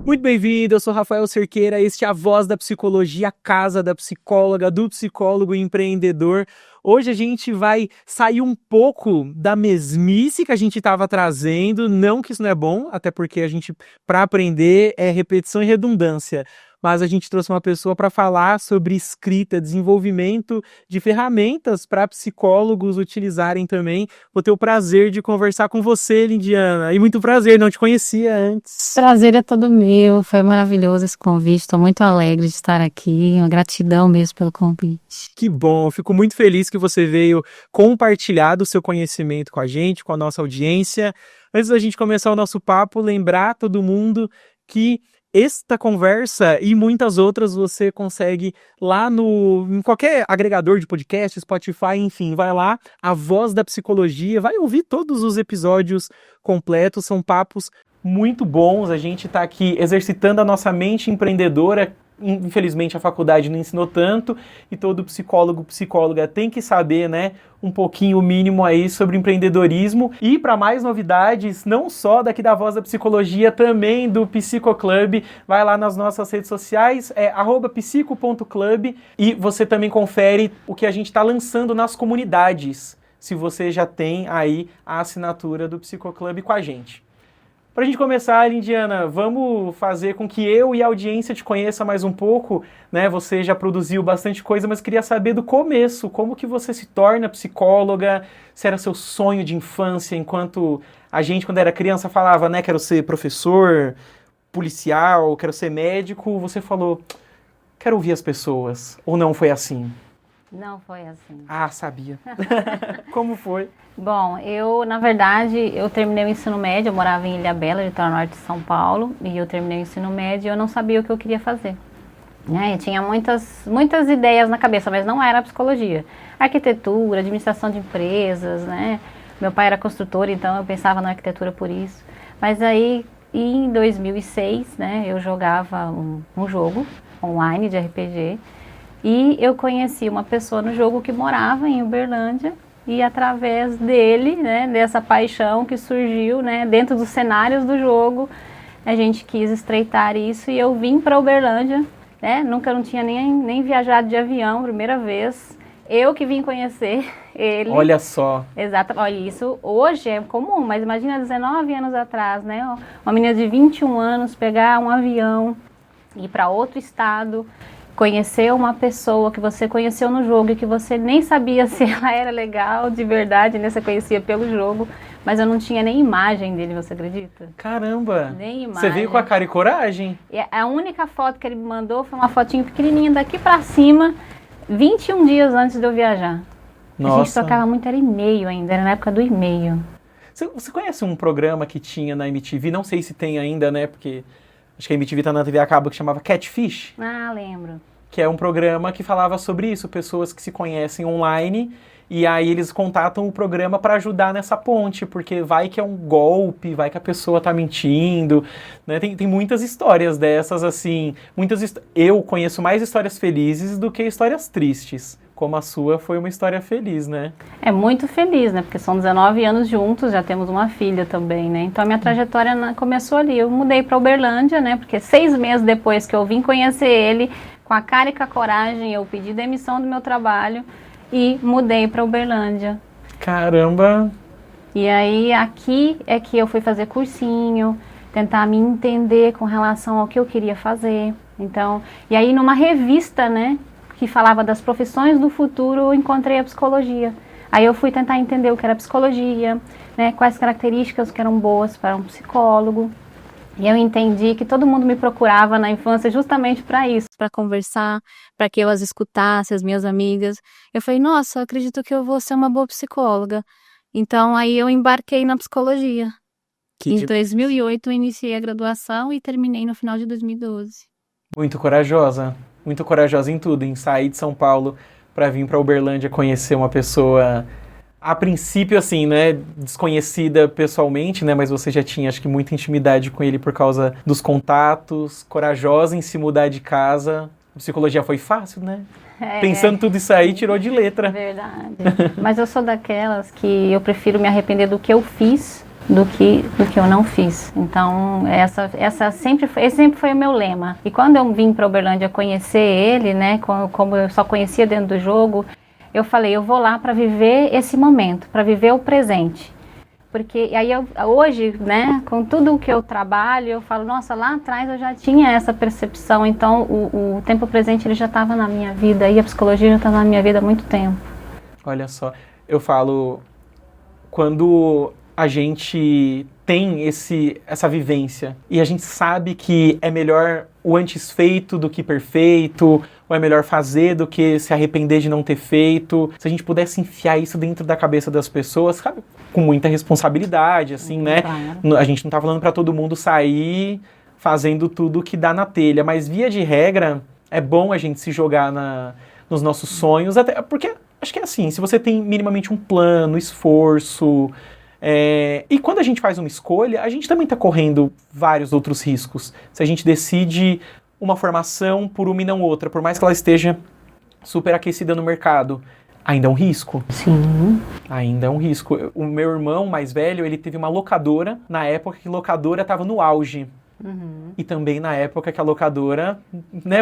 Muito bem-vindo, eu sou Rafael Cerqueira, este é a Voz da Psicologia, a casa da psicóloga, do psicólogo e empreendedor. Hoje a gente vai sair um pouco da mesmice que a gente estava trazendo, não que isso não é bom, até porque a gente, para aprender, é repetição e redundância. Mas a gente trouxe uma pessoa para falar sobre escrita, desenvolvimento de ferramentas para psicólogos utilizarem também. Vou ter o prazer de conversar com você, Lindiana. E muito prazer, não te conhecia antes. Prazer é todo meu, foi maravilhoso esse convite, estou muito alegre de estar aqui, uma gratidão mesmo pelo convite. Que bom, eu fico muito feliz que você veio compartilhar do seu conhecimento com a gente, com a nossa audiência. Antes da gente começar o nosso papo, lembrar todo mundo que esta conversa e muitas outras você consegue lá em qualquer agregador de podcast, Spotify, enfim, vai lá, a Voz da Psicologia, vai ouvir todos os episódios completos, são papos muito bons, a gente está aqui exercitando a nossa mente empreendedora. Infelizmente a faculdade não ensinou tanto e todo psicólogo, psicóloga tem que saber, né, um pouquinho o mínimo aí sobre empreendedorismo. E para mais novidades, não só daqui da Voz da Psicologia, também do Psicoclub, vai lá nas nossas redes sociais, @psico.club, e você também confere o que a gente está lançando nas comunidades, se você já tem aí a assinatura do Psicoclub com a gente. Para a gente começar, Lindiana, vamos fazer com que eu e a audiência te conheça mais um pouco, né? Você já produziu bastante coisa, mas queria saber do começo, como que você se torna psicóloga, se era seu sonho de infância, enquanto a gente, quando era criança, falava, né, quero ser professor, policial, quero ser médico, você falou, quero ouvir as pessoas, ou não foi assim? Não foi assim. Ah, sabia. Como foi? Bom, na verdade, eu terminei o ensino médio, eu morava em Ilhabela, litoral norte de São Paulo, e eu terminei o ensino médio e eu não sabia o que eu queria fazer. Eu tinha muitas ideias na cabeça, mas não era psicologia. Arquitetura, administração de empresas, né? Meu pai era construtor, então eu pensava na arquitetura por isso. Mas aí, em 2006, né, eu jogava um jogo online de RPG, e eu conheci uma pessoa no jogo que morava em Uberlândia, e através dele, né, dessa paixão que surgiu, né, dentro dos cenários do jogo, a gente quis estreitar isso e eu vim para Uberlândia, né, não tinha nem viajado de avião, primeira vez, eu que vim conhecer ele. Olha só. Exato, olha, isso hoje é comum, mas imagina 19 anos atrás, né, uma menina de 21 anos pegar um avião, ir para outro estado, conhecer uma pessoa que você conheceu no jogo e que você nem sabia se ela era legal de verdade, né? Você conhecia pelo jogo, mas eu não tinha nem imagem dele, você acredita? Caramba! Nem imagem. Você veio com a cara e coragem? E a única foto que ele me mandou foi uma fotinho pequenininha daqui pra cima, 21 dias antes de eu viajar. Nossa. A gente trocava muito, era e-mail ainda, era na época do e-mail. Você conhece um programa que tinha na MTV, não sei se tem ainda, né, porque acho que a MTV tá na TV a cabo, que chamava Catfish? Ah, lembro. Que é um programa que falava sobre isso, pessoas que se conhecem online, e aí eles contatam o programa para ajudar nessa ponte, porque vai que é um golpe, vai que a pessoa tá mentindo, né? Tem muitas histórias dessas, assim, eu conheço mais histórias felizes do que histórias tristes, como a sua foi uma história feliz, né? É muito feliz, né? Porque são 19 anos juntos, já temos uma filha também, né? Então a minha trajetória começou ali. Eu mudei para Uberlândia, né? Porque 6 meses depois que eu vim conhecer ele, com a cara e com a coragem, eu pedi demissão do meu trabalho e mudei para Uberlândia. Caramba! E aí aqui é que eu fui fazer cursinho, tentar me entender com relação ao que eu queria fazer. Então, e aí numa revista, né, que falava das profissões do futuro, eu encontrei a psicologia. Aí eu fui tentar entender o que era psicologia, né, quais características que eram boas para um psicólogo. E eu entendi que todo mundo me procurava na infância justamente para isso, para conversar, para que eu as escutasse, as minhas amigas. Eu falei, nossa, eu acredito que eu vou ser uma boa psicóloga. Então aí eu embarquei na psicologia. Em 2008 eu iniciei a graduação e terminei no final de 2012. Muito corajosa em tudo, em sair de São Paulo para vir para Uberlândia conhecer uma pessoa, a princípio assim, né, desconhecida pessoalmente, né, mas você já tinha, acho que, muita intimidade com ele por causa dos contatos, corajosa em se mudar de casa. A psicologia foi fácil, né? Pensando tudo isso aí, tirou de letra. Verdade. Mas eu sou daquelas que eu prefiro me arrepender do que eu fiz do que eu não fiz. Então, esse sempre foi o meu lema. E quando eu vim para Uberlândia conhecer ele, né, como eu só conhecia dentro do jogo, eu falei, eu vou lá para viver esse momento, para viver o presente. Porque aí hoje, né, com tudo o que eu trabalho, eu falo, nossa, lá atrás eu já tinha essa percepção, então o tempo presente ele já estava na minha vida e a psicologia já está na minha vida há muito tempo. Olha só, eu falo, quando a gente tem essa vivência e a gente sabe que é melhor o antes feito do que perfeito, ou é melhor fazer do que se arrepender de não ter feito, se a gente pudesse enfiar isso dentro da cabeça das pessoas, sabe, com muita responsabilidade, assim, né? Claro. A gente não tá falando para todo mundo sair fazendo tudo que dá na telha, mas via de regra, é bom a gente se jogar nos nossos sonhos, até porque acho que é assim, se você tem minimamente um plano, esforço, e quando a gente faz uma escolha, a gente também está correndo vários outros riscos. Se a gente decide uma formação por uma e não outra, por mais que ela esteja super aquecida no mercado, ainda é um risco. Sim. Ainda é um risco. O meu irmão mais velho, ele teve uma locadora na época que locadora estava no auge. Uhum. E também na época que a locadora, né,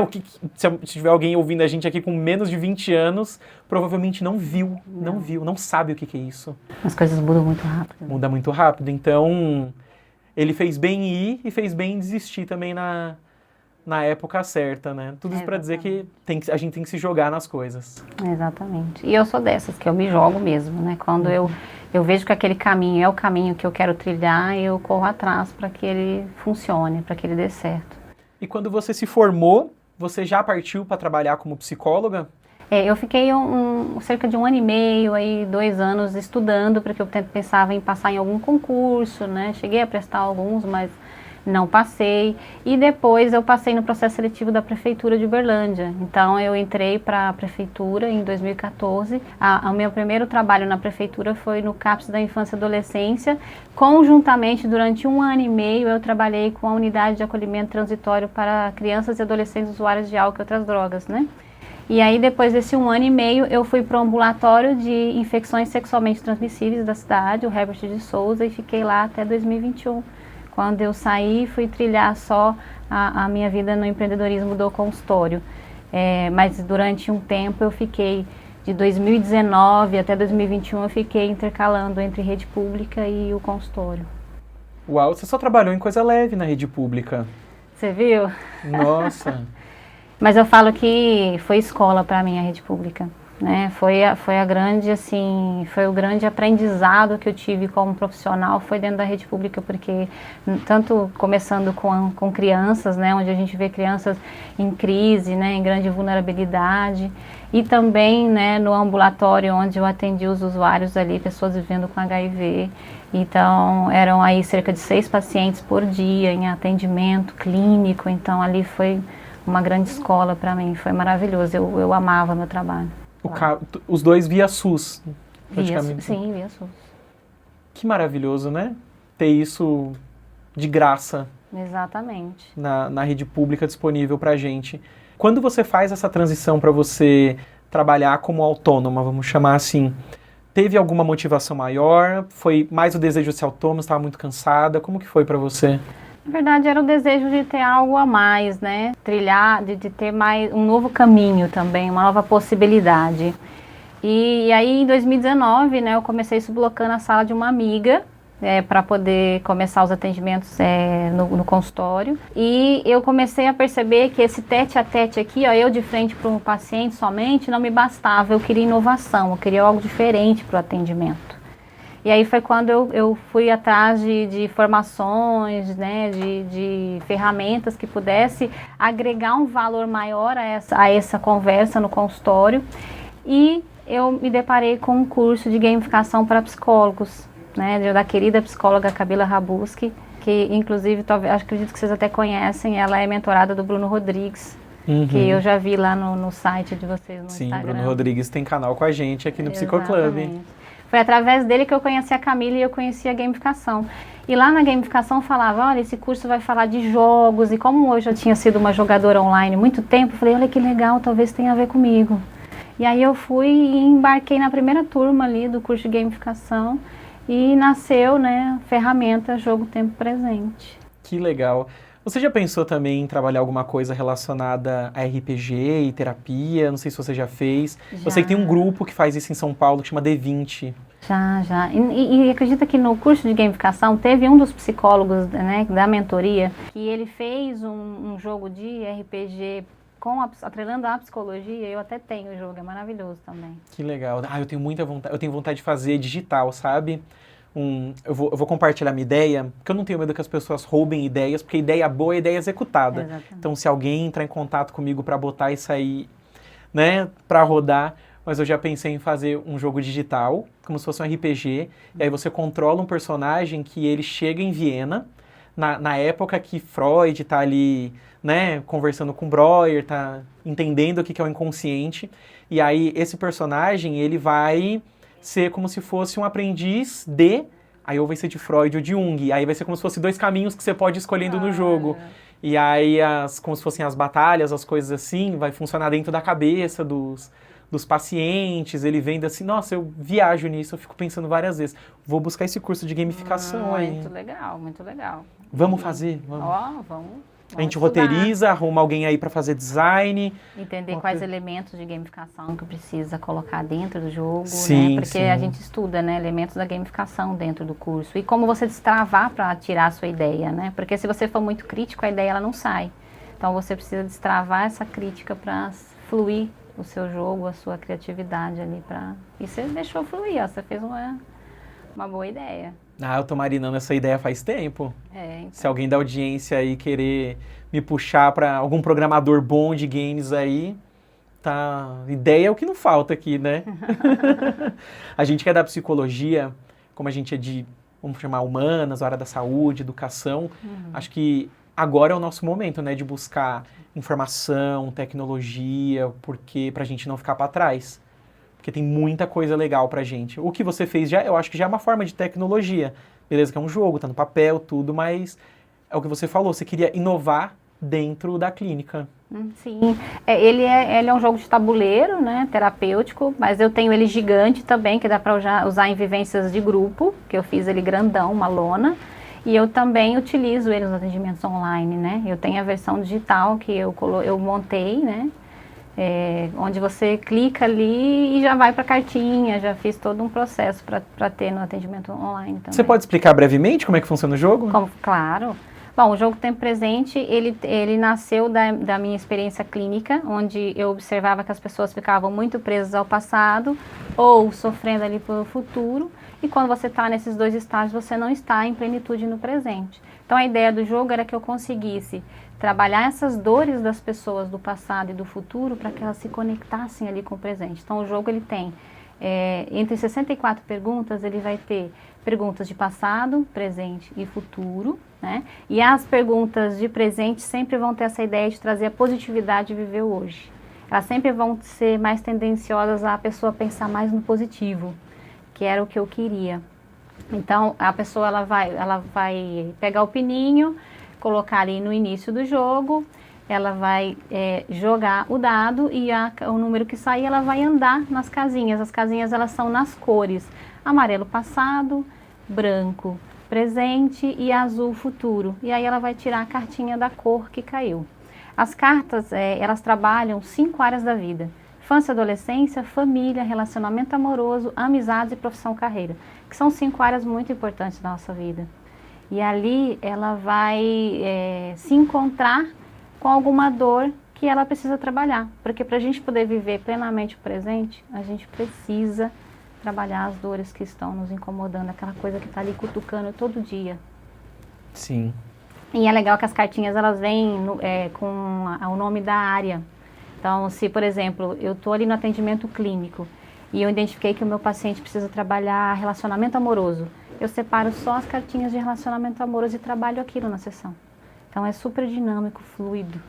se tiver alguém ouvindo a gente aqui com menos de 20 anos, provavelmente não viu, não sabe o que é isso. As coisas mudam muito rápido. Muda muito rápido, então ele fez bem em ir e fez bem em desistir também na época certa, né? Tudo isso para dizer que a gente tem que se jogar nas coisas. Exatamente. E eu sou dessas, que eu me jogo mesmo, né? Quando eu vejo que aquele caminho é o caminho que eu quero trilhar, eu corro atrás para que ele funcione, para que ele dê certo. E quando você se formou, você já partiu para trabalhar como psicóloga? Eu fiquei cerca de 1 ano e meio, aí 2 anos estudando, porque eu pensava em passar em algum concurso, né? Cheguei a prestar alguns, mas não passei. E depois eu passei no processo seletivo da Prefeitura de Uberlândia. Então eu entrei para a Prefeitura em 2014. O meu primeiro trabalho na Prefeitura foi no CAPS da Infância e Adolescência. Conjuntamente, durante 1 ano e meio, eu trabalhei com a Unidade de Acolhimento Transitório para Crianças e Adolescentes Usuários de Álcool e Outras Drogas, né? E aí, depois desse 1 ano e meio, eu fui para o ambulatório de infecções sexualmente transmissíveis da cidade, o Herbert de Souza, e fiquei lá até 2021. Quando eu saí, fui trilhar só a minha vida no empreendedorismo do consultório. Mas durante um tempo eu fiquei, de 2019 até 2021, eu fiquei intercalando entre rede pública e o consultório. Uau, você só trabalhou em coisa leve na rede pública. Você viu? Nossa! Mas eu falo que foi escola para mim a rede pública, né? Foi a grande, assim, foi o grande aprendizado que eu tive como profissional, foi dentro da rede pública, porque tanto começando com crianças, né, onde a gente vê crianças em crise, né, em grande vulnerabilidade, e também, né, no ambulatório onde eu atendi os usuários ali, pessoas vivendo com HIV. Então eram aí cerca de 6 pacientes por dia em atendimento clínico, então ali foi uma grande escola para mim, foi maravilhoso, eu amava meu trabalho. Os dois via SUS, praticamente. Sim, via SUS. Que maravilhoso, né? Ter isso de graça. Exatamente. Na rede pública disponível pra gente. Quando você faz essa transição para você trabalhar como autônoma, vamos chamar assim, teve alguma motivação maior? Foi mais o desejo de ser autônoma? Você estava muito cansada? Como que foi para você? Na verdade, era o desejo de ter algo a mais, né? Trilhar, de ter mais um novo caminho também, uma nova possibilidade. E aí, em 2019, né, eu comecei sublocando a sala de uma amiga, para poder começar os atendimentos no consultório. E eu comecei a perceber que esse tete a tete aqui, ó, eu de frente para um paciente somente, não me bastava. Eu queria inovação, eu queria algo diferente para o atendimento. E aí foi quando eu fui atrás de formações, né, de ferramentas que pudesse agregar um valor maior a essa conversa no consultório. E eu me deparei com um curso de gamificação para psicólogos, né, da querida psicóloga Kabila Rabuski, que inclusive, acredito que vocês até conhecem, ela é mentorada do Bruno Rodrigues, que eu já vi lá no site de vocês no Instagram. Sim, Bruno Rodrigues tem canal com a gente aqui no Psicoclub. Foi através dele que eu conheci a Camila e eu conheci a gamificação. E lá na gamificação falava, olha, esse curso vai falar de jogos, e como eu já tinha sido uma jogadora online há muito tempo, eu falei, olha que legal, talvez tenha a ver comigo. E aí eu fui e embarquei na primeira turma ali do curso de gamificação, e nasceu, né, a ferramenta Jogo Tempo Presente. Que legal. Você já pensou também em trabalhar alguma coisa relacionada a RPG e terapia? Não sei se você já fez. Eu sei que tem um grupo que faz isso em São Paulo que chama D20. Já. E acredita que no curso de gamificação teve um dos psicólogos, né, da mentoria, que ele fez um jogo de RPG atrelando a psicologia. Eu até tenho o jogo, é maravilhoso também. Que legal. Ah, eu tenho muita vontade. Eu tenho vontade de fazer digital, sabe? Eu vou compartilhar minha ideia, porque eu não tenho medo que as pessoas roubem ideias, porque ideia boa é ideia executada. Exatamente. Então, se alguém entrar em contato comigo para botar isso aí, né, para rodar, mas eu já pensei em fazer um jogo digital, como se fosse um RPG, e aí você controla um personagem que ele chega em Viena, na época que Freud tá ali, né, conversando com Breuer, tá entendendo o que é o inconsciente, e aí esse personagem, ele vai ser como se fosse um aprendiz aí ou vai ser de Freud ou de Jung, aí vai ser como se fosse dois caminhos que você pode ir escolhendo no jogo. E aí, como se fossem as batalhas, as coisas assim, vai funcionar dentro da cabeça dos pacientes, ele vendo assim, nossa, eu viajo nisso, eu fico pensando várias vezes, vou buscar esse curso de gamificação aí. Muito legal, muito legal. Vamos fazer? Vamos. Vamos A gente estudar. roteiriza, arruma alguém aí para fazer design. Entender quais elementos de gamificação que precisa colocar dentro do jogo, Sim, né? Porque sim. a gente estuda, né, elementos da gamificação dentro do curso. E como você destravar para tirar a sua ideia, né? Porque se você for muito crítico, a ideia ela não sai. Então você precisa destravar essa crítica para fluir o seu jogo, a sua criatividade ali para. E você deixou fluir, ó, você fez uma boa ideia. Ah, eu tô marinando essa ideia faz tempo. Então. Se alguém da audiência aí querer me puxar para algum programador bom de games aí, tá. Ideia é o que não falta aqui, né? A gente que é da psicologia, como a gente é de, vamos chamar, humanas, área da saúde, educação, acho que agora é o nosso momento, né, de buscar informação, tecnologia, porque pra gente não ficar para trás. Porque tem muita coisa legal pra gente. O que você fez eu acho que já é uma forma de tecnologia. Beleza que é um jogo, tá no papel, tudo, mas é o que você falou, você queria inovar dentro da clínica. Sim, ele é um jogo de tabuleiro, né, terapêutico, mas eu tenho ele gigante também, que dá para usar em vivências de grupo, que eu fiz ele grandão, uma lona, e eu também utilizo ele nos atendimentos online, né, eu tenho a versão digital que eu montei, né, onde você clica ali e já vai para a cartinha, já fiz todo um processo para ter no atendimento online também. Você pode explicar brevemente como é que funciona o jogo? Claro. Bom, o Jogo Tempo Presente, ele nasceu da minha experiência clínica, onde eu observava que as pessoas ficavam muito presas ao passado ou sofrendo ali pelo futuro, e quando você está nesses dois estágios, você não está em plenitude no presente. Então, a ideia do jogo era que eu conseguisse trabalhar essas dores das pessoas do passado e do futuro para que elas se conectassem ali com o presente. Então, o jogo ele tem, entre 64 perguntas, ele vai ter perguntas de passado, presente e futuro, né? E as perguntas de presente sempre vão ter essa ideia de trazer a positividade de viver hoje. Elas sempre vão ser mais tendenciosas a pessoa pensar mais no positivo, que era o que eu queria. Então, a pessoa ela vai pegar o pininho, colocar ali no início do jogo, ela vai jogar o dado e o número que sair, ela vai andar nas casinhas. As casinhas elas são nas cores amarelo passado, branco presente e azul futuro. E aí ela vai tirar a cartinha da cor que caiu. As cartas, elas trabalham 5 áreas da vida: infância, adolescência, família, relacionamento amoroso, amizades e profissão, carreira, que são 5 áreas muito importantes da nossa vida. E ali ela vai se encontrar com alguma dor que ela precisa trabalhar. Porque para a gente poder viver plenamente o presente, a gente precisa trabalhar as dores que estão nos incomodando, aquela coisa que está ali cutucando todo dia. Sim. E é legal que as cartinhas elas vêm com o nome da área. Então, se, por exemplo, eu estou ali no atendimento clínico e eu identifiquei que o meu paciente precisa trabalhar relacionamento amoroso, eu separo só as cartinhas de relacionamento amoroso e trabalho aquilo na sessão. Então, é super dinâmico, fluido.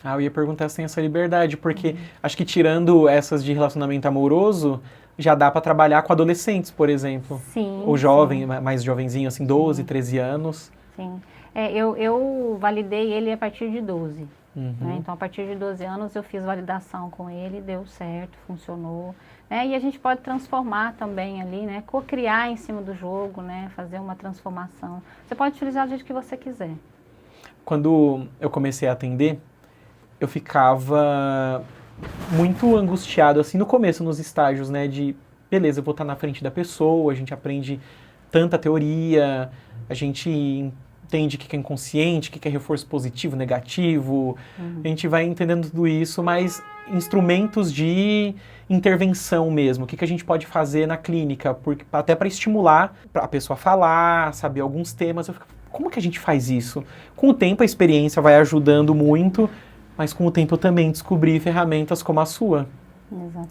Eu ia perguntar se tem essa liberdade, porque acho que tirando essas de relacionamento amoroso, já dá para trabalhar com adolescentes, por exemplo. Sim. Ou jovem, mais jovenzinho, assim, 12, 13 anos. Sim. Eu validei ele a partir de 12. Uhum. Né? Então, a partir de 12 anos, eu fiz validação com ele, deu certo, funcionou. E a gente pode transformar também ali, né? Co-criar em cima do jogo, né? Fazer uma transformação. Você pode utilizar do jeito que você quiser. Quando eu comecei a atender, eu ficava muito angustiado, assim, no começo, nos estágios, né? De, beleza, eu vou estar na frente da pessoa, a gente aprende tanta teoria, a gente entende o que é inconsciente, o que é reforço positivo, negativo, a gente vai entendendo tudo isso, mas instrumentos de intervenção mesmo, o que a gente pode fazer na clínica, porque, até para estimular a pessoa a falar, saber alguns temas, eu fico, como que a gente faz isso? Com o tempo a experiência vai ajudando muito, mas com o tempo eu também descobri ferramentas como a sua,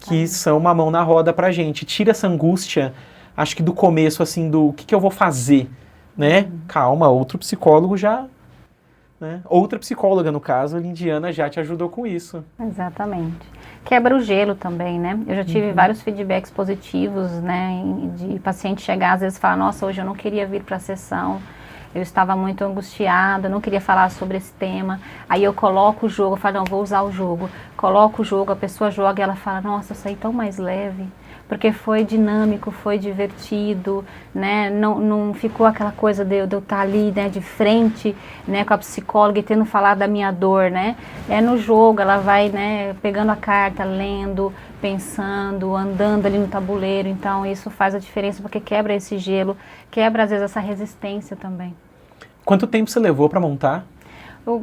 que são uma mão na roda pra gente, tira essa angústia, acho que do começo, assim, do que eu vou fazer, né? Calma, outro psicólogo já, né? Outra psicóloga, no caso, a Lindiana, já te ajudou com isso. Exatamente. Quebra o gelo também, né? Eu já tive vários feedbacks positivos, né? De paciente chegar, às vezes, falar, nossa, hoje eu não queria vir para a sessão, eu estava muito angustiada, não queria falar sobre esse tema. Aí eu coloco o jogo, eu falo, não, vou usar o jogo. Coloco o jogo, a pessoa joga e ela fala, nossa, eu saí tão mais leve. Porque foi dinâmico, foi divertido, né? Não ficou aquela coisa de eu estar ali, né, de frente, né, com a psicóloga e tendo falado da minha dor, né? No jogo, ela vai, né, pegando a carta, lendo, pensando, andando ali no tabuleiro. Então, isso faz a diferença porque quebra esse gelo, quebra, às vezes, essa resistência também. Quanto tempo você levou para montar?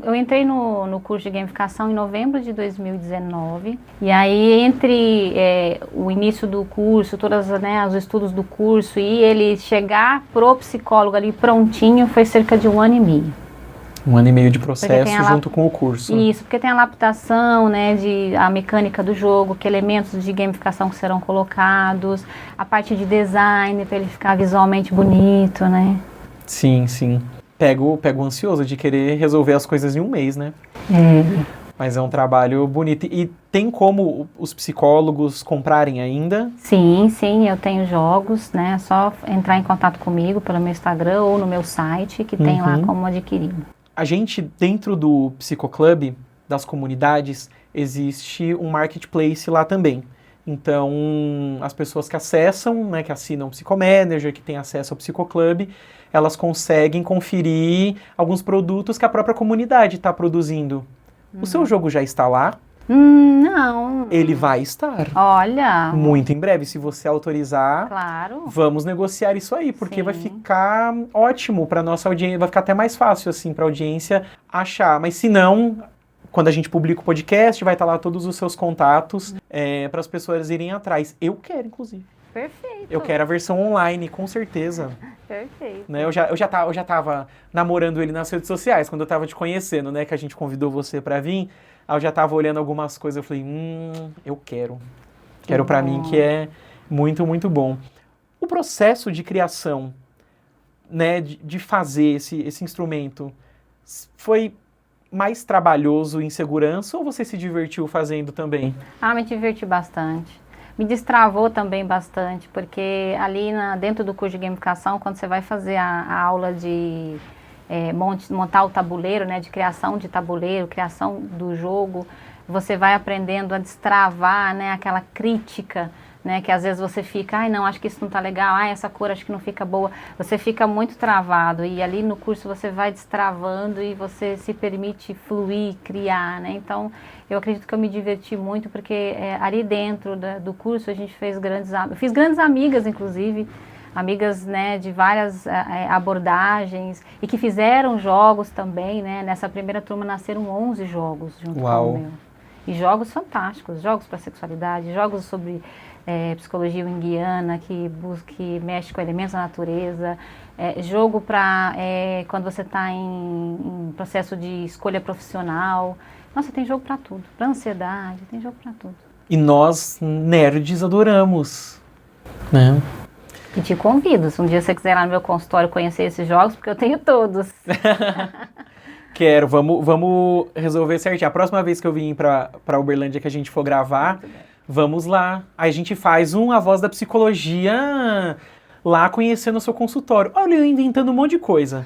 Eu entrei no curso de gamificação em novembro de 2019, e aí entre o início do curso, todos, né, os estudos do curso e ele chegar pro psicólogo ali prontinho, foi cerca de 1 ano e meio. 1 ano e meio de processo junto com o curso. Isso, porque tem a adaptação, né, a mecânica do jogo, que elementos de gamificação que serão colocados, a parte de design para ele ficar visualmente bonito, né? Sim, sim. Pego ansioso de querer resolver as coisas em 1 mês, né? Mas é um trabalho bonito. E tem como os psicólogos comprarem ainda? Sim, eu tenho jogos, né? É só entrar em contato comigo pelo meu Instagram ou no meu site, que tem lá como adquirir. A gente, dentro do Psicoclub, das comunidades, existe um marketplace lá também. Então, as pessoas que acessam, né, que assinam o Psicomanager, que têm acesso ao Psicoclub, elas conseguem conferir alguns produtos que a própria comunidade está produzindo. O seu jogo já está lá? Não. Ele vai estar. Olha. Muito em breve, se você autorizar. Claro. Vamos negociar isso aí, porque vai ficar ótimo para nossa audiência, vai ficar até mais fácil assim para a audiência achar. Mas se não, quando a gente publica o podcast, vai estar lá todos os seus contatos para as pessoas irem atrás. Eu quero, inclusive. Perfeito. Eu quero a versão online, com certeza. Perfeito. Né? Eu já tava namorando ele nas redes sociais, quando eu tava te conhecendo, né? Que a gente convidou você para vir. Aí eu já tava olhando algumas coisas, eu falei, eu quero. Quero para mim, que é muito, muito bom. O processo de criação, né? De fazer esse instrumento, foi mais trabalhoso em segurança ou você se divertiu fazendo também? Me diverti bastante. Me destravou também bastante, porque ali dentro do curso de gamificação, quando você vai fazer a aula de montar o tabuleiro, né, de criação de tabuleiro, criação do jogo, você vai aprendendo a destravar, né, aquela crítica, né, que às vezes você fica, não, acho que isso não tá legal, essa cor acho que não fica boa, você fica muito travado, e ali no curso você vai destravando e você se permite fluir, criar, né, então eu acredito que eu me diverti muito, porque ali dentro do curso a gente fiz grandes amigas, inclusive, amigas, né, de várias abordagens, e que fizeram jogos também, né, nessa primeira turma nasceram 11 jogos junto com o meu, e jogos fantásticos, jogos para sexualidade, jogos sobre psicologia junguiana, que mexe com elementos da natureza, jogo para quando você está em processo de escolha profissional. Nossa, tem jogo para tudo, para ansiedade, tem jogo para tudo. E nós, nerds, adoramos, né? E te convido, se um dia você quiser ir lá no meu consultório conhecer esses jogos, porque eu tenho todos. Quero, vamos resolver certinho. A próxima vez que eu vim pra Uberlândia que a gente for gravar, vamos lá. Aí a gente faz A Voz da Psicologia lá conhecendo o seu consultório. Olha, eu inventando um monte de coisa,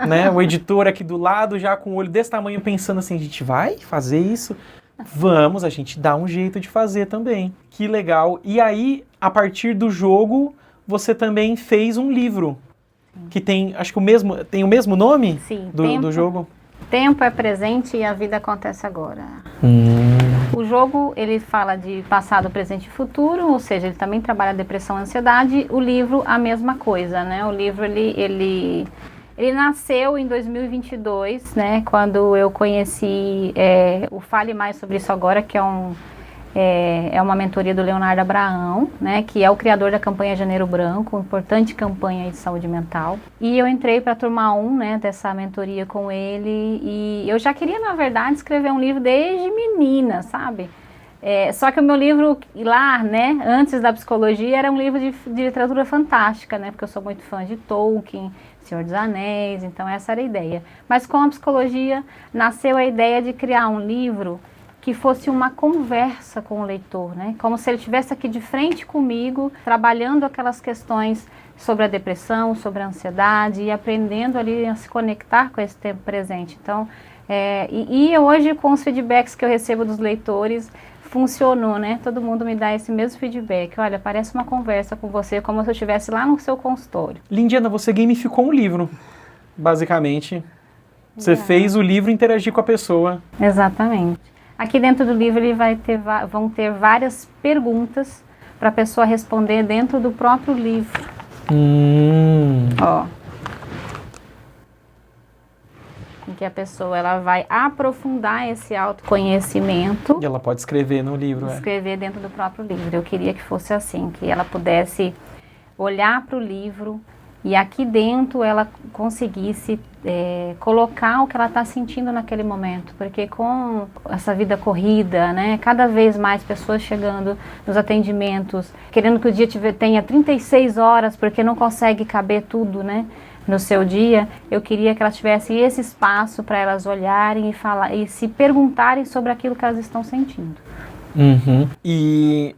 né? O editor aqui do lado já com o olho desse tamanho pensando assim, a gente vai fazer isso? Vamos, a gente dá um jeito de fazer também. Que legal. E aí, a partir do jogo, você também fez um livro. Que tem, acho que tem o mesmo nome? Sim, do jogo? Tempo é presente e a vida acontece agora. O jogo, ele fala de passado, presente e futuro, ou seja, ele também trabalha depressão e ansiedade. O livro, a mesma coisa, né? O livro, ele nasceu em 2022, né? Quando eu conheci o Fale Mais Sobre Isso Agora, que é uma mentoria do Leonardo Abraão, né, que é o criador da campanha Janeiro Branco, importante campanha de saúde mental. E eu entrei para a turma 1, né, dessa mentoria com ele, e eu já queria, na verdade, escrever um livro desde menina, sabe? Só que o meu livro lá, né, antes da psicologia, era um livro de literatura fantástica, né, porque eu sou muito fã de Tolkien, Senhor dos Anéis, então essa era a ideia. Mas com a psicologia, nasceu a ideia de criar um livro que fosse uma conversa com o leitor, né? Como se ele estivesse aqui de frente comigo, trabalhando aquelas questões sobre a depressão, sobre a ansiedade e aprendendo ali a se conectar com esse tempo presente. Então, e hoje com os feedbacks que eu recebo dos leitores, funcionou, né? Todo mundo me dá esse mesmo feedback. Olha, parece uma conversa com você, como se eu estivesse lá no seu consultório. Lindiana, você gamificou um livro, basicamente. Você fez o livro interagir com a pessoa. Exatamente. Aqui dentro do livro ele vão ter várias perguntas para a pessoa responder dentro do próprio livro. Ó. Em que a pessoa ela vai aprofundar esse autoconhecimento. E ela pode escrever no livro, Escrever dentro do próprio livro. Eu queria que fosse assim, que ela pudesse olhar para o livro e aqui dentro ela conseguisse colocar o que ela está sentindo naquele momento, porque com essa vida corrida, né, cada vez mais pessoas chegando nos atendimentos, querendo que o dia tenha 36 horas, porque não consegue caber tudo, né, no seu dia, eu queria que elas tivessem esse espaço para elas olharem e falar e se perguntarem sobre aquilo que elas estão sentindo. E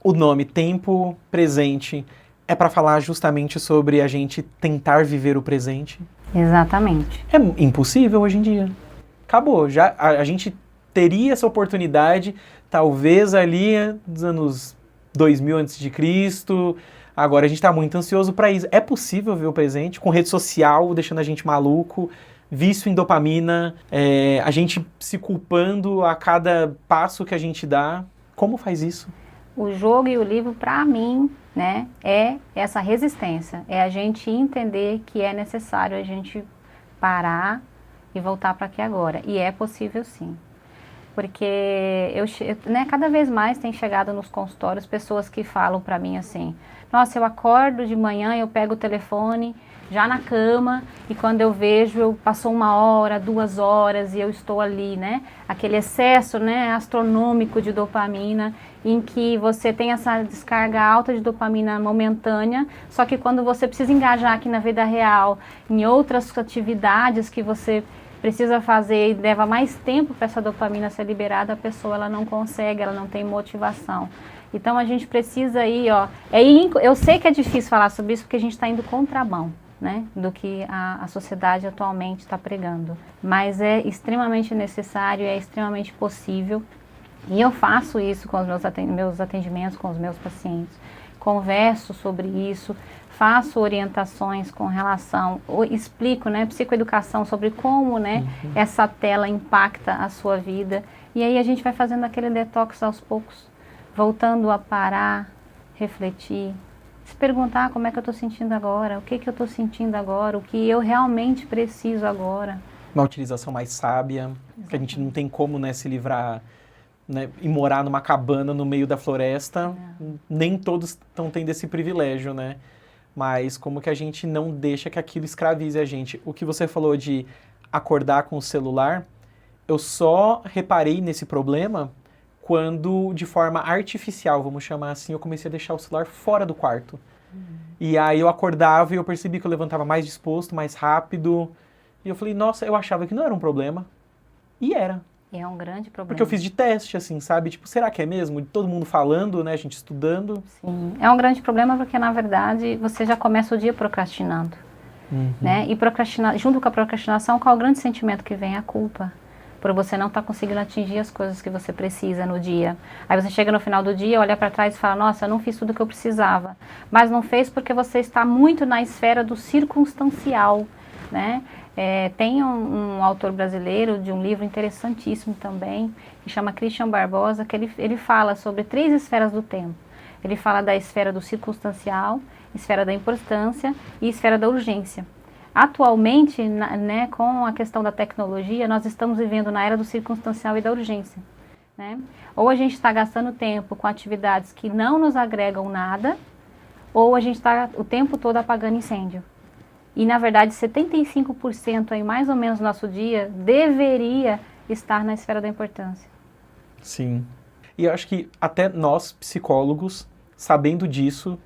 o nome Tempo Presente é para falar justamente sobre a gente tentar viver o presente? Exatamente. É impossível hoje em dia. Acabou. Já a gente teria essa oportunidade, talvez ali nos anos 2000 a.C., agora a gente está muito ansioso para isso. É possível ver o presente com rede social, deixando a gente maluco, vício em dopamina, a gente se culpando a cada passo que a gente dá. Como faz isso? O jogo e o livro, para mim, né, é essa resistência. É a gente entender que é necessário a gente parar e voltar para aqui agora. E é possível sim. Porque cada vez mais tem chegado nos consultórios pessoas que falam para mim assim: nossa, eu acordo de manhã, eu pego o telefone já na cama e quando eu vejo, passou 1 hora, 2 horas e eu estou ali, né? Aquele excesso, né, astronômico de dopamina, em que você tem essa descarga alta de dopamina momentânea, só que quando você precisa engajar aqui na vida real, em outras atividades que você precisa fazer e leva mais tempo para essa dopamina ser liberada, a pessoa ela não consegue, ela não tem motivação. Então a gente precisa ir, ó, eu sei que é difícil falar sobre isso porque a gente está indo contramão, né, do que a sociedade atualmente está pregando, mas é extremamente necessário, é extremamente possível, e eu faço isso com os meus atendimentos, com os meus pacientes, converso sobre isso, faço orientações com relação, explico, né, psicoeducação sobre como, né, essa tela impacta a sua vida, e aí a gente vai fazendo aquele detox aos poucos, voltando a parar, refletir, se perguntar como é que eu estou sentindo agora, o que eu estou sentindo agora, o que eu realmente preciso agora. Uma utilização mais sábia, que a gente não tem como, né, se livrar, né, e morar numa cabana no meio da floresta, nem todos estão tendo esse privilégio, né? Mas como que a gente não deixa que aquilo escravize a gente? O que você falou de acordar com o celular, eu só reparei nesse problema quando, de forma artificial, vamos chamar assim, eu comecei a deixar o celular fora do quarto. E aí eu acordava e eu percebi que eu levantava mais disposto, mais rápido. E eu falei, nossa, eu achava que não era um problema. E era. É um grande problema. Porque eu fiz de teste, assim, sabe? Tipo, será que é mesmo? Todo mundo falando, né? A gente estudando. Sim, é um grande problema porque, na verdade, você já começa o dia procrastinando. Né? E procrastinar, junto com a procrastinação, qual é o grande sentimento que vem? A culpa. por você não estar conseguindo atingir as coisas que você precisa no dia. Aí você chega no final do dia, olha para trás e fala, nossa, eu não fiz tudo o que eu precisava. Mas não fez porque você está muito na esfera do circunstancial, né? Tem um autor brasileiro de um livro interessantíssimo também, que chama Christian Barbosa, que ele fala sobre 3 esferas do tempo. Ele fala da esfera do circunstancial, esfera da importância e esfera da urgência. Atualmente, né, com a questão da tecnologia, nós estamos vivendo na era do circunstancial e da urgência, né? Ou a gente está gastando tempo com atividades que não nos agregam nada, ou a gente está o tempo todo apagando incêndio. E, na verdade, 75% aí, mais ou menos, do nosso dia deveria estar na esfera da importância. Sim. E eu acho que até nós, psicólogos, sabendo disso,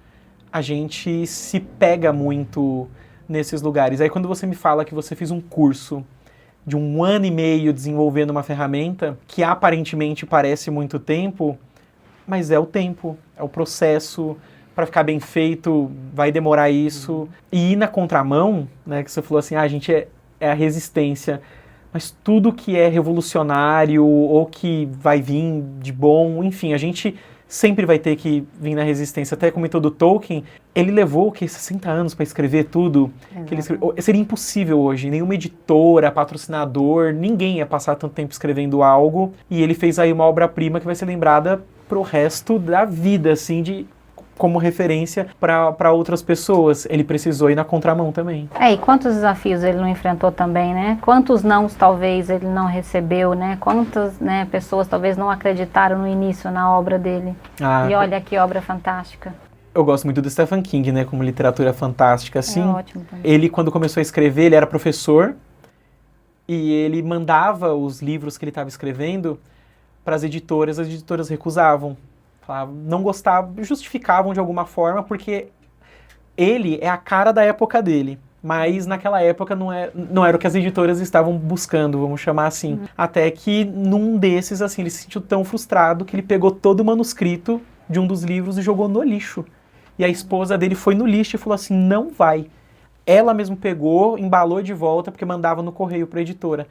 a gente se pega muito nesses lugares. Aí quando você me fala que você fez um curso de 1 ano e meio desenvolvendo uma ferramenta que aparentemente parece muito tempo, mas é o tempo, é o processo. Para ficar bem feito, vai demorar isso. E ir na contramão, né, que você falou assim, a gente é a resistência. Mas tudo que é revolucionário ou que vai vir de bom, enfim, a gente sempre vai ter que vir na resistência. Até comentou do Tolkien, ele levou 60 anos para escrever tudo. Que ele seria impossível hoje. Nenhuma editora, patrocinador, ninguém ia passar tanto tempo escrevendo algo. E ele fez aí uma obra-prima que vai ser lembrada pro resto da vida, assim, como referência para outras pessoas. Ele precisou ir na contramão também. E quantos desafios ele não enfrentou também, né? Quantos nãos talvez ele não recebeu, né? Quantas, né, pessoas talvez não acreditaram no início na obra dele. E olha que obra fantástica. Eu gosto muito do Stephen King, né? Como literatura fantástica, assim. É ótimo também. Ele, quando começou a escrever, ele era professor e ele mandava os livros que ele estava escrevendo para as editoras recusavam. Falavam, não gostavam, justificavam de alguma forma, porque ele é a cara da época dele. Mas naquela época não era o que as editoras estavam buscando, vamos chamar assim. Até que num desses, assim, ele se sentiu tão frustrado que ele pegou todo o manuscrito de um dos livros e jogou no lixo. E a esposa dele foi no lixo e falou assim, não vai. Ela mesmo pegou, embalou de volta, porque mandava no correio para a editora.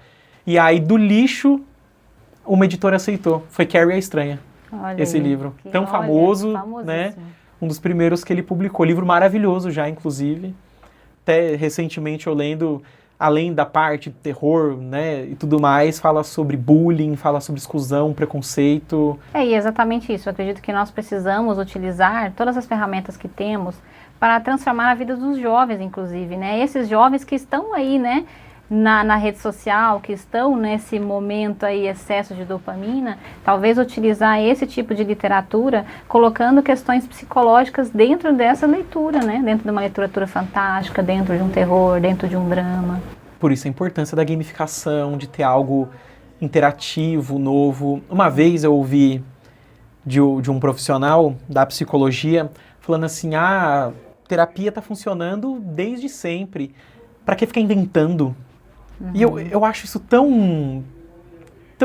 E aí do lixo, uma editora aceitou. Foi Carrie a Estranha. Olha esse aí, livro tão famoso, né? Um dos primeiros que ele publicou. Livro maravilhoso já, inclusive. Até recentemente eu lendo, além da parte de terror, né, e tudo mais, fala sobre bullying, fala sobre exclusão, preconceito. E exatamente isso. Eu acredito que nós precisamos utilizar todas as ferramentas que temos para transformar a vida dos jovens, inclusive, né? Esses jovens que estão aí, né, na rede social, que estão nesse momento aí, excesso de dopamina, talvez utilizar esse tipo de literatura, colocando questões psicológicas dentro dessa leitura, né? Dentro de uma literatura fantástica, dentro de um terror, dentro de um drama. Por isso a importância da gamificação, de ter algo interativo, novo. Uma vez eu ouvi de um profissional da psicologia falando assim, a terapia está funcionando desde sempre. Para que ficar inventando? E eu acho isso tão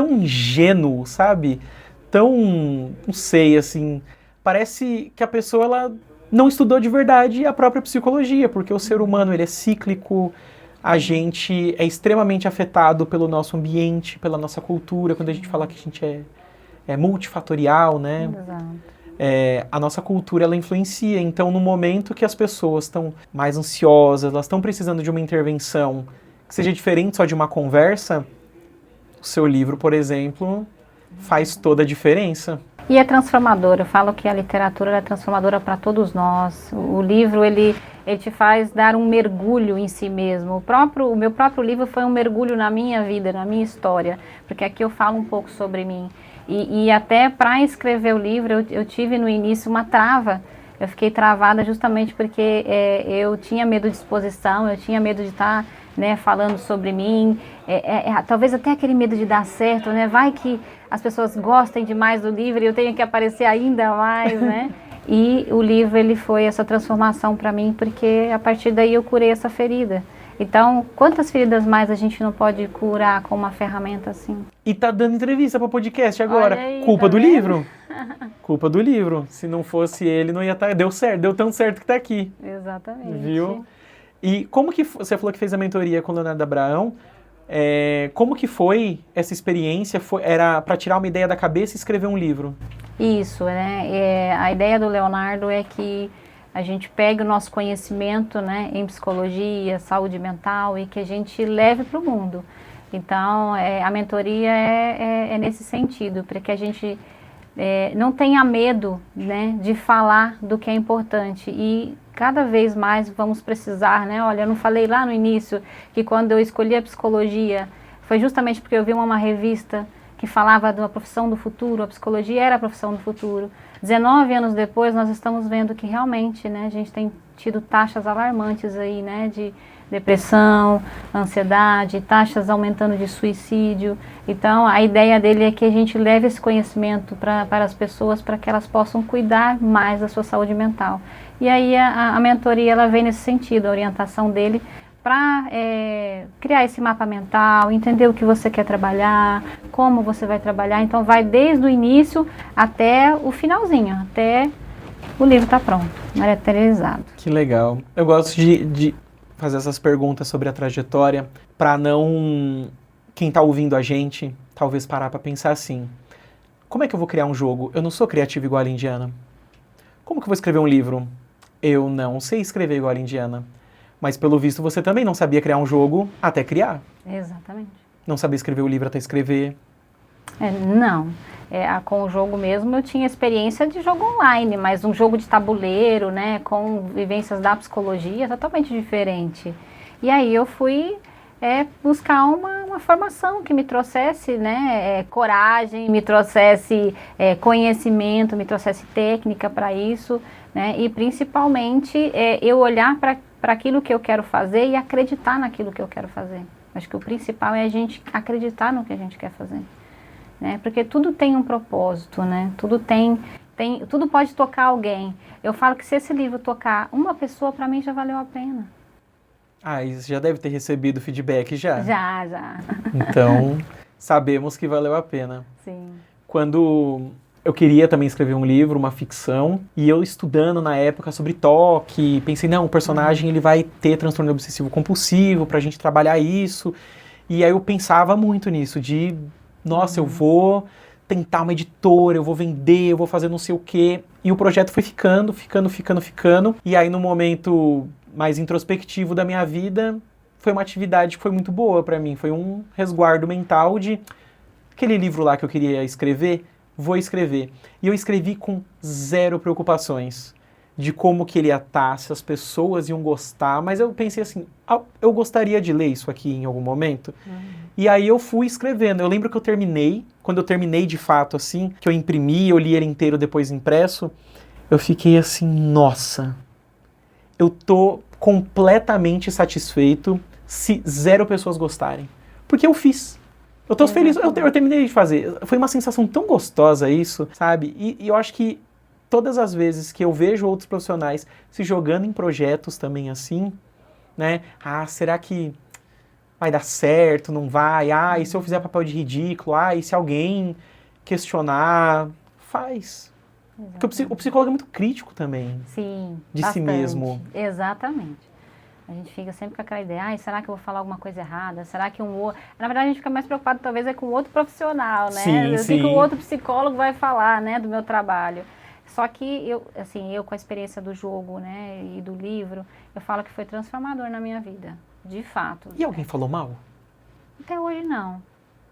ingênuo, sabe? Tão, não sei, assim, parece que a pessoa ela não estudou de verdade a própria psicologia, porque o ser humano ele é cíclico, a gente é extremamente afetado pelo nosso ambiente, pela nossa cultura, quando a gente fala que a gente é multifatorial, né? Exato. A nossa cultura ela influencia, então no momento que as pessoas estão mais ansiosas, elas estão precisando de uma intervenção que seja diferente só de uma conversa, o seu livro, por exemplo, faz toda a diferença. E é transformador, eu falo que a literatura é transformadora para todos nós. O livro, ele te faz dar um mergulho em si mesmo. O meu próprio livro foi um mergulho na minha vida, na minha história, porque aqui eu falo um pouco sobre mim. E até para escrever o livro, eu tive no início uma trava. Eu fiquei travada justamente porque eu tinha medo de exposição, eu tinha medo de estar, né, falando sobre mim. Talvez até aquele medo de dar certo, né? Vai que as pessoas gostem demais do livro e eu tenho que aparecer ainda mais, né? E o livro, ele foi essa transformação para mim, porque a partir daí eu curei essa ferida. Então, quantas feridas mais a gente não pode curar com uma ferramenta assim? E tá dando entrevista para podcast agora. Aí, culpa tá do vendo? livro. Culpa do livro. Se não fosse ele, não ia estar... Deu certo, deu tão certo que tá aqui. Exatamente. Viu? E como que... Você falou que fez a mentoria com o Leonardo Abraão. Como que foi essa experiência? Era para tirar uma ideia da cabeça e escrever um livro? Isso, né? A ideia do Leonardo é que a gente pegue o nosso conhecimento, né, em psicologia, saúde mental e que a gente leve para o mundo. Então, a mentoria é nesse sentido, para que a gente não tenha medo, né, de falar do que é importante. E cada vez mais vamos precisar, né? Olha, eu não falei lá no início que quando eu escolhi a psicologia foi justamente porque eu vi uma revista que falava da profissão do futuro, a psicologia era a profissão do futuro. 19 anos depois, nós estamos vendo que realmente, né, a gente tem tido taxas alarmantes aí, né, de depressão, ansiedade, taxas aumentando de suicídio. Então, a ideia dele é que a gente leve esse conhecimento para as pessoas, para que elas possam cuidar mais da sua saúde mental. E aí a mentoria, ela vem nesse sentido, a orientação dele, para criar esse mapa mental, entender o que você quer trabalhar, como você vai trabalhar. Então, vai desde o início até o finalzinho, até o livro estar pronto, materializado. Que legal. Eu gosto de fazer essas perguntas sobre a trajetória, para quem está ouvindo a gente, talvez parar para pensar assim, como é que eu vou criar um jogo? Eu não sou criativo igual a Indiana. Como que eu vou escrever um livro? Eu não sei escrever igual a Indiana. Mas, pelo visto, você também não sabia criar um jogo até criar. Exatamente. Não sabia escrever o livro até escrever. Não. Com o jogo mesmo, eu tinha experiência de jogo online, mas um jogo de tabuleiro, né, com vivências da psicologia, totalmente diferente. E aí eu fui buscar uma formação que me trouxesse, né, coragem, me trouxesse conhecimento, me trouxesse técnica para isso, né, e principalmente eu olhar para aquilo que eu quero fazer e acreditar naquilo que eu quero fazer. Acho que o principal é a gente acreditar no que a gente quer fazer, né? Porque tudo tem um propósito, né? Tudo tudo pode tocar alguém. Eu falo que se esse livro tocar uma pessoa, para mim já valeu a pena. E você já deve ter recebido feedback já. Já. Então, sabemos que valeu a pena. Sim. Quando eu queria também escrever um livro, uma ficção, e eu estudando na época sobre toque, pensei, não, o personagem ele vai ter transtorno obsessivo compulsivo pra gente trabalhar isso. E aí eu pensava muito nisso, nossa, eu vou tentar uma editora, eu vou vender, eu vou fazer não sei o quê. E o projeto foi ficando. E aí no momento mais introspectivo da minha vida, foi uma atividade que foi muito boa pra mim. Foi um resguardo mental de aquele livro lá que eu queria escrever, vou escrever. E eu escrevi com zero preocupações de como que ele ia estar, se as pessoas iam gostar, mas eu pensei assim, eu gostaria de ler isso aqui em algum momento. E aí eu fui escrevendo. Eu lembro que quando eu terminei de fato assim, que eu imprimi, eu li ele inteiro depois impresso, eu fiquei assim, nossa, eu tô completamente satisfeito se zero pessoas gostarem. Porque eu fiz. Eu tô feliz, eu terminei de fazer. Foi uma sensação tão gostosa isso, sabe? E eu acho que todas as vezes que eu vejo outros profissionais se jogando em projetos também assim, né? Será que vai dar certo, não vai? E se eu fizer papel de ridículo? E se alguém questionar? Faz. Exatamente. Porque o psicólogo é muito crítico também. Sim, de bastante. Si mesmo. Exatamente. A gente fica sempre com aquela ideia, será que eu vou falar alguma coisa errada? Será que Na verdade, a gente fica mais preocupado, talvez, com outro profissional, né? O que o outro psicólogo vai falar, né, do meu trabalho. Só que eu com a experiência do jogo, né, e do livro, eu falo que foi transformador na minha vida, de fato. E alguém falou mal? Até hoje, não.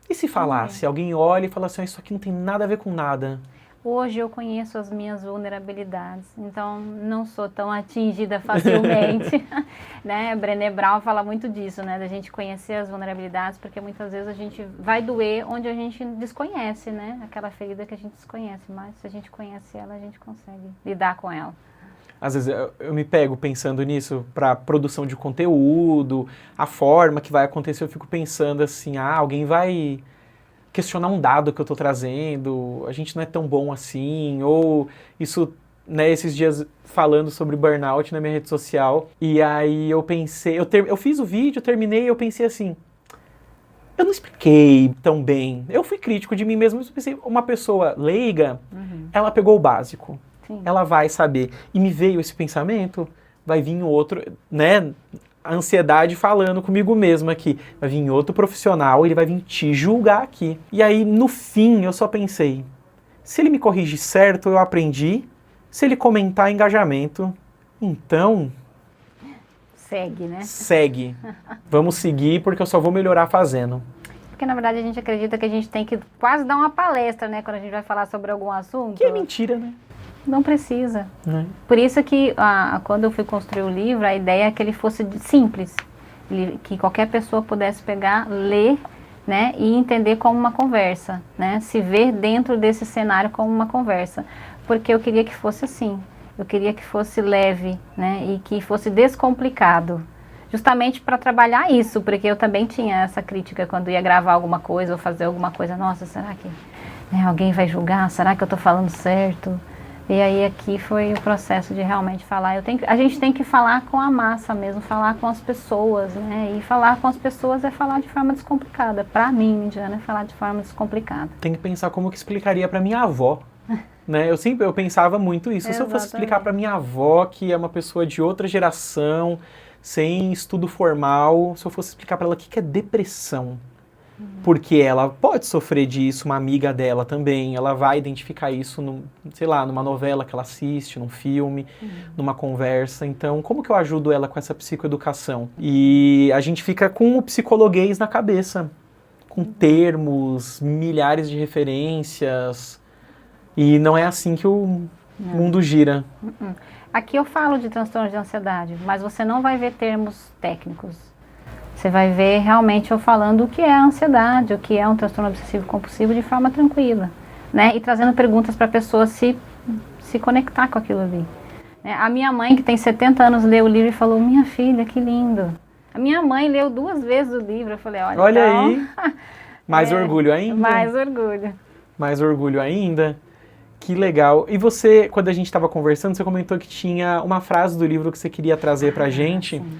E se falasse? Alguém olha e fala assim, isso aqui não tem nada a ver com nada. Hoje eu conheço as minhas vulnerabilidades, então não sou tão atingida facilmente, né? Brené Brown fala muito disso, né? Da gente conhecer as vulnerabilidades, porque muitas vezes a gente vai doer onde a gente desconhece, né? Aquela ferida que a gente desconhece, mas se a gente conhece ela, a gente consegue lidar com ela. Às vezes eu me pego pensando nisso para produção de conteúdo, a forma que vai acontecer, eu fico pensando assim, alguém vai questionar um dado que eu estou trazendo, a gente não é tão bom assim, ou isso, né, esses dias falando sobre burnout na minha rede social, e aí eu pensei, eu fiz o vídeo, terminei, e eu pensei assim, eu não expliquei tão bem, eu fui crítico de mim mesmo, eu pensei, uma pessoa leiga, ela pegou o básico, ela vai saber, e me veio esse pensamento, vai vir outro, né, a ansiedade falando comigo mesmo aqui. Vai vir outro profissional, ele vai vir te julgar aqui. E aí, no fim, eu só pensei, se ele me corrigir certo, eu aprendi. Se ele comentar engajamento, então... Segue, né? Segue. Vamos seguir, porque eu só vou melhorar fazendo. Porque, na verdade, a gente acredita que a gente tem que quase dar uma palestra, né? Quando a gente vai falar sobre algum assunto. Que é mentira, né? Não precisa. Por isso que, quando eu fui construir o livro, a ideia é que ele fosse simples. Que qualquer pessoa pudesse pegar, ler, né? E entender como uma conversa, né? Se ver dentro desse cenário como uma conversa. Porque eu queria que fosse assim. Eu queria que fosse leve, né? E que fosse descomplicado. Justamente para trabalhar isso, porque eu também tinha essa crítica quando ia gravar alguma coisa ou fazer alguma coisa. Nossa, será que alguém vai julgar? Será que eu estou falando certo? E aí aqui foi o processo de realmente falar. A gente tem que falar com a massa mesmo, falar com as pessoas, né? E falar com as pessoas é falar de forma descomplicada. Para mim, Indiana, é falar de forma descomplicada. Tem que pensar como que explicaria para minha avó. Né? Eu pensava muito isso. Se eu fosse explicar para minha avó, que é uma pessoa de outra geração, sem estudo formal, se eu fosse explicar para ela o que é depressão, porque ela pode sofrer disso, uma amiga dela também, ela vai identificar isso, numa novela que ela assiste, num filme, numa conversa. Então, como que eu ajudo ela com essa psicoeducação? E a gente fica com o psicologuês na cabeça, com termos, milhares de referências, e não é assim que o mundo gira. Aqui eu falo de transtorno de ansiedade, mas você não vai ver termos técnicos. Você vai ver realmente eu falando o que é a ansiedade, o que é um transtorno obsessivo compulsivo de forma tranquila, né? E trazendo perguntas para a pessoa se conectar com aquilo ali. A minha mãe, que tem 70 anos, leu o livro e falou, minha filha, que lindo. A minha mãe leu 2 vezes o livro. Eu falei, olha então, aí, mais orgulho ainda? Mais orgulho. Mais orgulho ainda? Que legal. E você, quando a gente estava conversando, você comentou que tinha uma frase do livro que você queria trazer pra gente. Sim.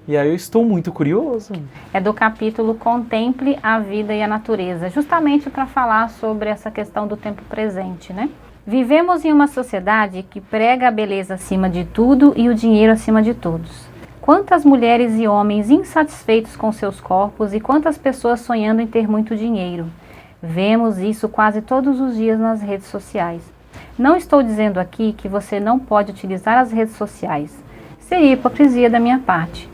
E aí eu estou muito curioso. É do capítulo Contemple a Vida e a Natureza, justamente para falar sobre essa questão do tempo presente, né? Vivemos em uma sociedade que prega a beleza acima de tudo e o dinheiro acima de todos. Quantas mulheres e homens insatisfeitos com seus corpos e quantas pessoas sonhando em ter muito dinheiro. Vemos isso quase todos os dias nas redes sociais. Não estou dizendo aqui que você não pode utilizar as redes sociais. Seria hipocrisia da minha parte.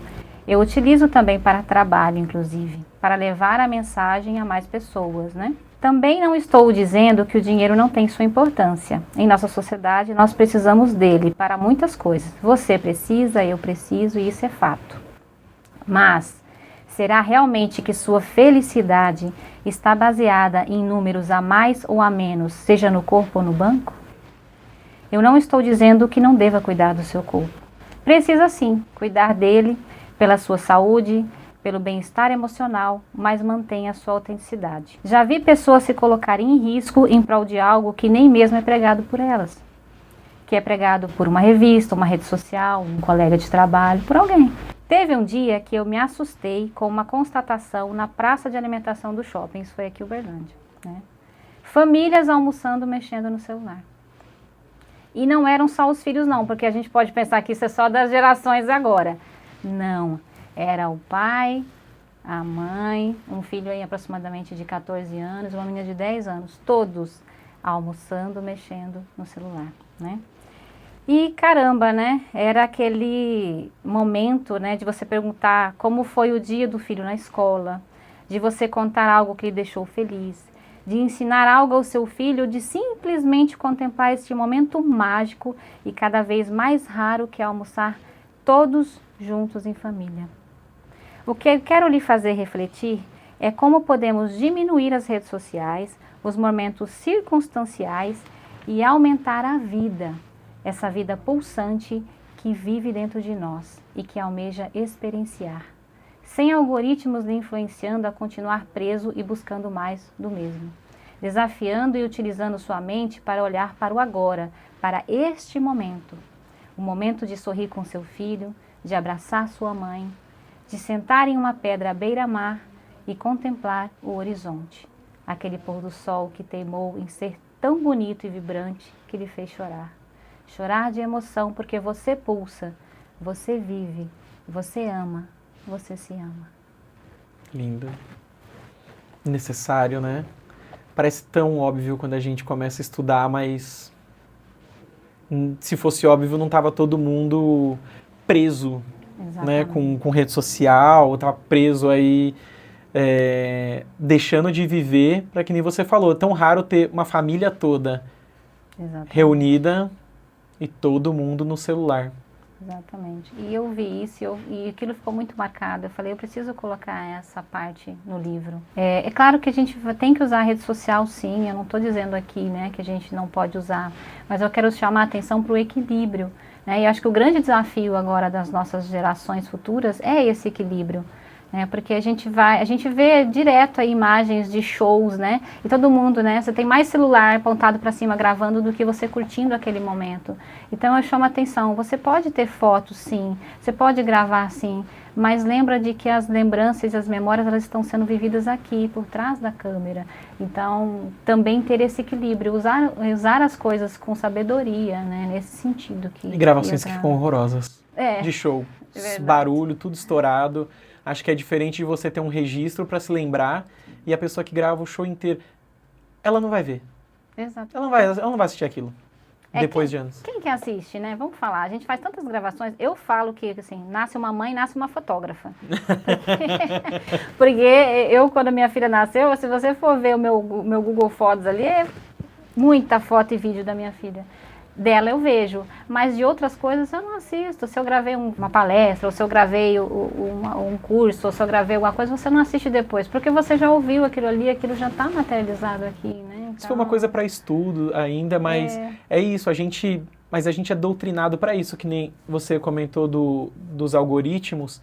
Eu utilizo também para trabalho, inclusive, para levar a mensagem a mais pessoas, né? Também não estou dizendo que o dinheiro não tem sua importância. Em nossa sociedade, nós precisamos dele para muitas coisas. Você precisa, eu preciso, e isso é fato. Mas será realmente que sua felicidade está baseada em números a mais ou a menos, seja no corpo ou no banco? Eu não estou dizendo que não deva cuidar do seu corpo. Precisa sim cuidar dele pela sua saúde, pelo bem-estar emocional, mas mantenha a sua autenticidade. Já vi pessoas se colocarem em risco em prol de algo que nem mesmo é pregado por elas, que é pregado por uma revista, uma rede social, um colega de trabalho, por alguém. Teve um dia que eu me assustei com uma constatação na praça de alimentação do shopping, isso foi aqui em Uberlândia, né? Famílias almoçando, mexendo no celular. E não eram só os filhos não, porque a gente pode pensar que isso é só das gerações agora. Não, era o pai, a mãe, um filho aí aproximadamente de 14 anos, uma menina de 10 anos, todos almoçando, mexendo no celular, né? E caramba, né? Era aquele momento, né, de você perguntar como foi o dia do filho na escola, de você contar algo que lhe deixou feliz, de ensinar algo ao seu filho, de simplesmente contemplar este momento mágico e cada vez mais raro que é almoçar todos juntos em família. O que eu quero lhe fazer refletir é como podemos diminuir as redes sociais, os momentos circunstanciais e aumentar a vida, essa vida pulsante que vive dentro de nós e que almeja experienciar, sem algoritmos lhe influenciando a continuar preso e buscando mais do mesmo, desafiando e utilizando sua mente para olhar para o agora, para este momento, o momento de sorrir com seu filho, de abraçar sua mãe, de sentar em uma pedra à beira-mar e contemplar o horizonte, aquele pôr do sol que teimou em ser tão bonito e vibrante que lhe fez chorar. Chorar de emoção porque você pulsa, você vive Você ama, você se ama. Lindo. Necessário, né? Parece tão óbvio quando a gente começa a estudar, mas se fosse óbvio não tava todo mundo preso, né, com rede social, tava preso aí, deixando de viver, para que nem você falou, é tão raro ter uma família toda reunida e todo mundo no celular. Exatamente. E eu vi isso e aquilo ficou muito marcado. Eu falei, eu preciso colocar essa parte no livro. É claro que a gente tem que usar a rede social, sim. Eu não estou dizendo aqui, né, que a gente não pode usar. Mas eu quero chamar a atenção para o equilíbrio. Né? E acho que o grande desafio agora das nossas gerações futuras é esse equilíbrio. Porque a gente vê direto aí imagens de shows, né? E todo mundo, né? Você tem mais celular apontado para cima gravando do que você curtindo aquele momento. Então eu chamo a atenção, você pode ter fotos sim, você pode gravar sim, mas lembra de que as lembranças e as memórias elas estão sendo vividas aqui, por trás da câmera. Então também ter esse equilíbrio, usar as coisas com sabedoria, né? Nesse sentido. E gravações que ficam horrorosas. De show. Barulho, tudo estourado. Acho que é diferente de você ter um registro para se lembrar e a pessoa que grava o show inteiro, ela não vai ver. Exato. Ela não vai assistir aquilo depois de anos. Quem que assiste, né? Vamos falar. A gente faz tantas gravações. Eu falo que, assim, nasce uma mãe, nasce uma fotógrafa. Porque eu, quando a minha filha nasceu, se você for ver o meu Google Fotos ali, é muita foto e vídeo da minha filha. Dela eu vejo, mas de outras coisas eu não assisto. Se eu gravei uma palestra, ou se eu gravei um curso, ou se eu gravei alguma coisa, você não assiste depois, porque você já ouviu aquilo ali, aquilo já está materializado aqui, né? Então, isso foi uma coisa para estudo ainda, mas é isso, a gente é doutrinado para isso, que nem você comentou dos algoritmos,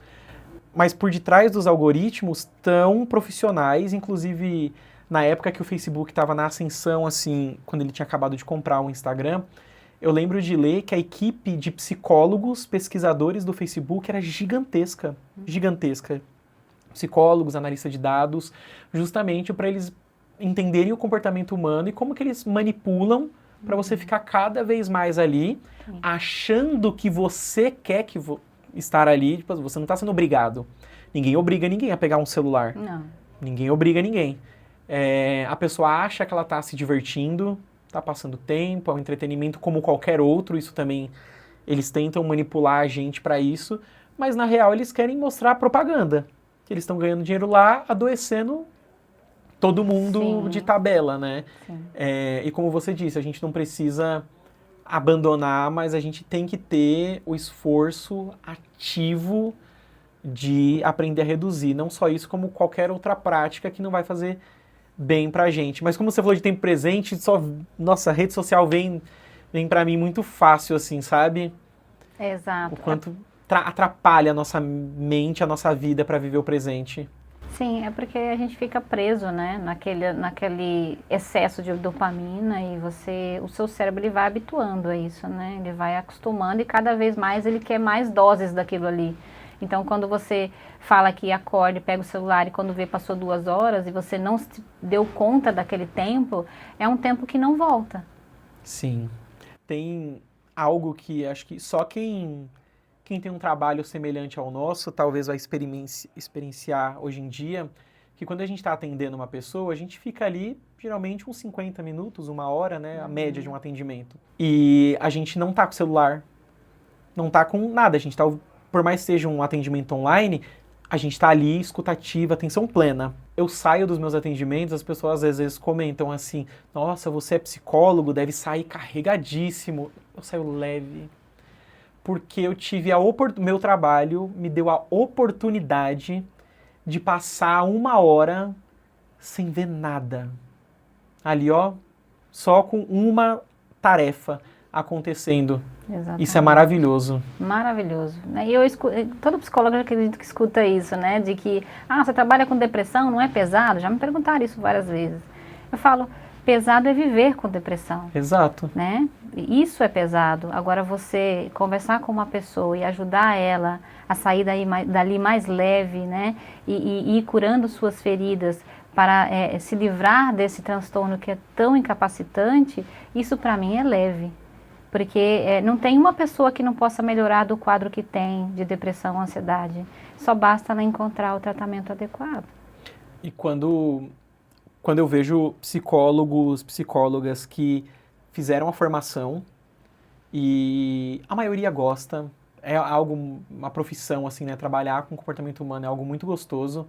mas por detrás dos algoritmos estão profissionais, inclusive na época que o Facebook estava na ascensão, assim, quando ele tinha acabado de comprar o Instagram, eu lembro de ler que a equipe de psicólogos, pesquisadores do Facebook era gigantesca, gigantesca. Psicólogos, analistas de dados, justamente para eles entenderem o comportamento humano e como que eles manipulam para você ficar cada vez mais ali, achando que você quer estar ali, tipo, você não está sendo obrigado. Ninguém obriga ninguém a pegar um celular. Não. Ninguém obriga ninguém. A pessoa acha que ela está se divertindo, está passando tempo, é um entretenimento como qualquer outro, isso também, eles tentam manipular a gente para isso, mas na real eles querem mostrar a propaganda, que eles estão ganhando dinheiro lá, adoecendo todo mundo de tabela, né? E como você disse, a gente não precisa abandonar, mas a gente tem que ter o esforço ativo de aprender a reduzir, não só isso, como qualquer outra prática que não vai fazer bem pra gente. Mas como você falou de tempo presente, nossa, a rede social vem pra mim muito fácil, assim, sabe? Exato. O quanto atrapalha a nossa mente, a nossa vida para viver o presente. Sim, é porque a gente fica preso, né, naquele excesso de dopamina e o seu cérebro ele vai habituando a isso, né? Ele vai acostumando e cada vez mais ele quer mais doses daquilo ali. Então, quando você fala que acorda, pega o celular e quando vê passou 2 horas e você não se deu conta daquele tempo, é um tempo que não volta. Sim. Tem algo que acho que só quem tem um trabalho semelhante ao nosso talvez vai experienciar hoje em dia, que quando a gente está atendendo uma pessoa, a gente fica ali geralmente uns 50 minutos, 1 hora, né, a média de um atendimento. E a gente não tá com o celular, não tá com nada, a gente tá... Por mais que seja um atendimento online, a gente está ali, escutativa, atenção plena. Eu saio dos meus atendimentos, as pessoas às vezes comentam assim, nossa, você é psicólogo, deve sair carregadíssimo. Eu saio leve, porque eu tive meu trabalho me deu a oportunidade de passar 1 hora sem ver nada. Ali, ó, só com uma tarefa acontecendo. Exatamente. Isso é maravilhoso. Maravilhoso. E todo psicólogo eu acredito que escuta isso, né? De que, você trabalha com depressão, não é pesado? Já me perguntaram isso várias vezes. Eu falo, pesado é viver com depressão. Exato. Né? Isso é pesado. Agora você conversar com uma pessoa e ajudar ela a sair dali mais leve, né? E ir curando suas feridas para se livrar desse transtorno que é tão incapacitante, isso para mim é leve. Porque não tem uma pessoa que não possa melhorar do quadro que tem de depressão, ansiedade. Só basta ela encontrar o tratamento adequado. E quando eu vejo psicólogos, psicólogas que fizeram a formação e a maioria gosta, é algo, uma profissão assim, né? Trabalhar com comportamento humano é algo muito gostoso